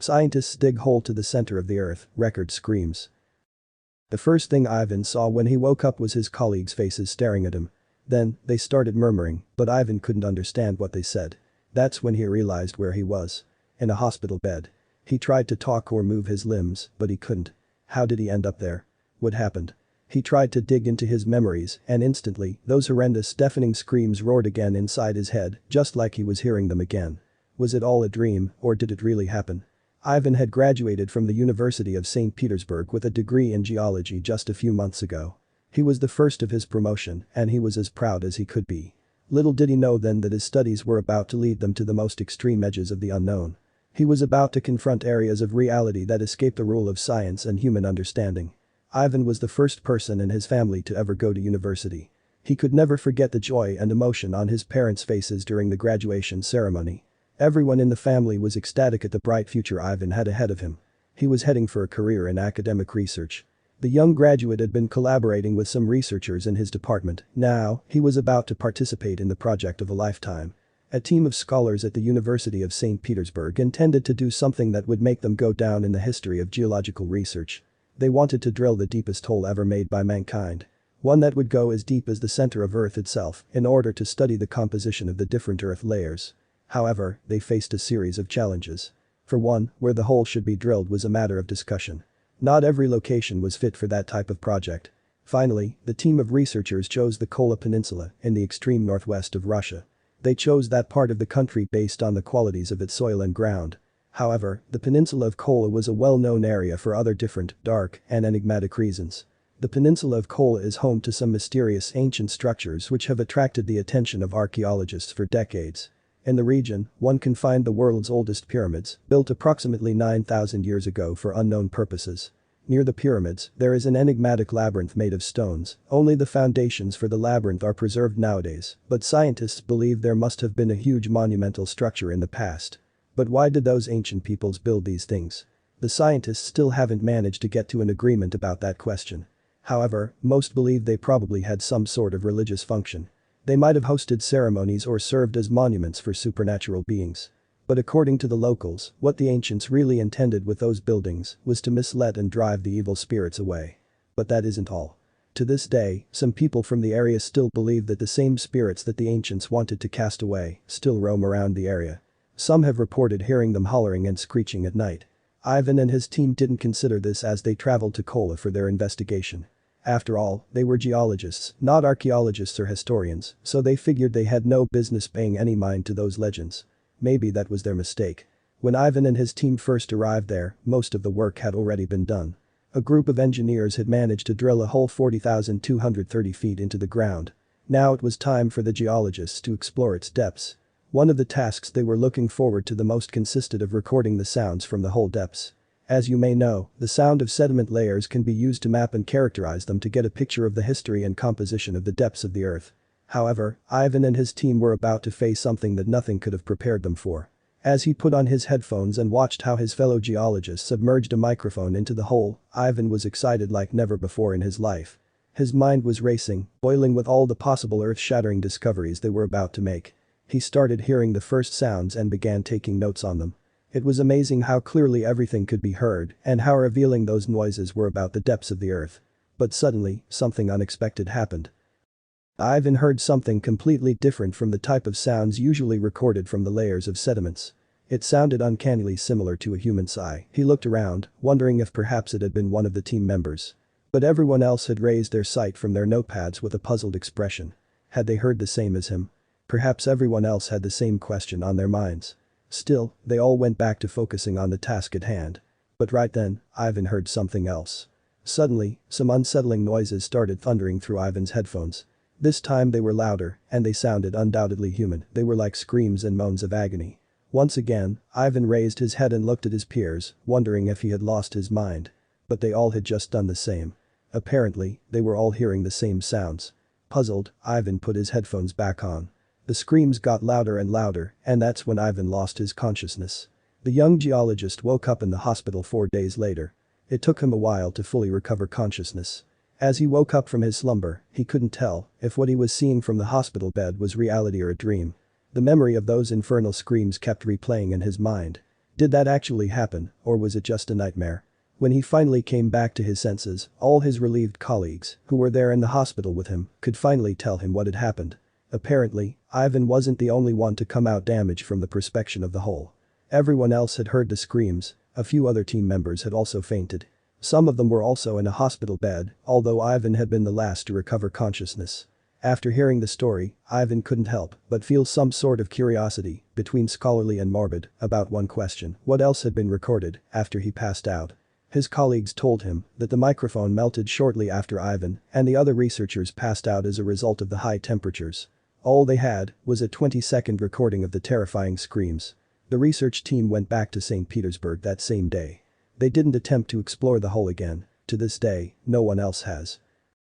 Scientists dig hole to the center of the earth, record screams. The first thing Ivan saw when he woke up was his colleagues' faces staring at him. Then, they started murmuring, but Ivan couldn't understand what they said. That's when he realized where he was. In a hospital bed. He tried to talk or move his limbs, but he couldn't. How did he end up there? What happened? He tried to dig into his memories, and instantly, those horrendous deafening screams roared again inside his head, just like he was hearing them again. Was it all a dream, or did it really happen? Ivan had graduated from the University of St. Petersburg with a degree in geology just a few months ago. He was the first of his promotion, and he was as proud as he could be. Little did he know then that his studies were about to lead them to the most extreme edges of the unknown. He was about to confront areas of reality that escape the rule of science and human understanding. Ivan was the first person in his family to ever go to university. He could never forget the joy and emotion on his parents' faces during the graduation ceremony. Everyone in the family was ecstatic at the bright future Ivan had ahead of him. He was heading for a career in academic research. The young graduate had been collaborating with some researchers in his department. Now, he was about to participate in the project of a lifetime. A team of scholars at the University of St. Petersburg intended to do something that would make them go down in the history of geological research. They wanted to drill the deepest hole ever made by mankind. One that would go as deep as the center of Earth itself in order to study the composition of the different Earth layers. However, they faced a series of challenges. For one, where the hole should be drilled was a matter of discussion. Not every location was fit for that type of project. Finally, the team of researchers chose the Kola Peninsula in the extreme northwest of Russia. They chose that part of the country based on the qualities of its soil and ground. However, the peninsula of Kola was a well-known area for other different, dark, and enigmatic reasons. The peninsula of Kola is home to some mysterious ancient structures which have attracted the attention of archaeologists for decades. In the region, one can find the world's oldest pyramids, built approximately 9,000 years ago for unknown purposes. Near the pyramids, there is an enigmatic labyrinth made of stones. Only the foundations for the labyrinth are preserved nowadays, but scientists believe there must have been a huge monumental structure in the past. But why did those ancient peoples build these things? The scientists still haven't managed to get to an agreement about that question. However, most believe they probably had some sort of religious function. They might have hosted ceremonies or served as monuments for supernatural beings. But according to the locals, what the ancients really intended with those buildings was to mislead and drive the evil spirits away. But that isn't all. To this day, some people from the area still believe that the same spirits that the ancients wanted to cast away still roam around the area. Some have reported hearing them hollering and screeching at night. Ivan and his team didn't consider this as they traveled to Kola for their investigation. After all, they were geologists, not archaeologists or historians, so they figured they had no business paying any mind to those legends. Maybe that was their mistake. When Ivan and his team first arrived there, most of the work had already been done. A group of engineers had managed to drill a hole 40,230 feet into the ground. Now it was time for the geologists to explore its depths. One of the tasks they were looking forward to the most consisted of recording the sounds from the hole depths. As you may know, the sound of sediment layers can be used to map and characterize them to get a picture of the history and composition of the depths of the earth. However, Ivan and his team were about to face something that nothing could have prepared them for. As he put on his headphones and watched how his fellow geologists submerged a microphone into the hole, Ivan was excited like never before in his life. His mind was racing, boiling with all the possible earth-shattering discoveries they were about to make. He started hearing the first sounds and began taking notes on them. It was amazing how clearly everything could be heard and how revealing those noises were about the depths of the earth. But suddenly, something unexpected happened. Ivan heard something completely different from the type of sounds usually recorded from the layers of sediments. It sounded uncannily similar to a human sigh. He looked around, wondering if perhaps it had been one of the team members. But everyone else had raised their sight from their notepads with a puzzled expression. Had they heard the same as him? Perhaps everyone else had the same question on their minds. Still, they all went back to focusing on the task at hand. But right then, Ivan heard something else. Suddenly, some unsettling noises started thundering through Ivan's headphones. This time they were louder, and they sounded undoubtedly human. They were like screams and moans of agony. Once again, Ivan raised his head and looked at his peers, wondering if he had lost his mind. But they all had just done the same. Apparently, they were all hearing the same sounds. Puzzled, Ivan put his headphones back on. The screams got louder and louder, and that's when Ivan lost his consciousness. The young geologist woke up in the hospital 4 days later. It took him a while to fully recover consciousness. As he woke up from his slumber, he couldn't tell if what he was seeing from the hospital bed was reality or a dream. The memory of those infernal screams kept replaying in his mind. Did that actually happen, or was it just a nightmare? When he finally came back to his senses, all his relieved colleagues, who were there in the hospital with him, could finally tell him what had happened. Apparently, Ivan wasn't the only one to come out damaged from the perspective of the hole. Everyone else had heard the screams, a few other team members had also fainted. Some of them were also in a hospital bed, although Ivan had been the last to recover consciousness. After hearing the story, Ivan couldn't help but feel some sort of curiosity, between scholarly and morbid, about one question: what else had been recorded after he passed out? His colleagues told him that the microphone melted shortly after Ivan and the other researchers passed out as a result of the high temperatures. All they had was a 20-second recording of the terrifying screams. The research team went back to St. Petersburg that same day. They didn't attempt to explore the hole again. To this day, no one else has.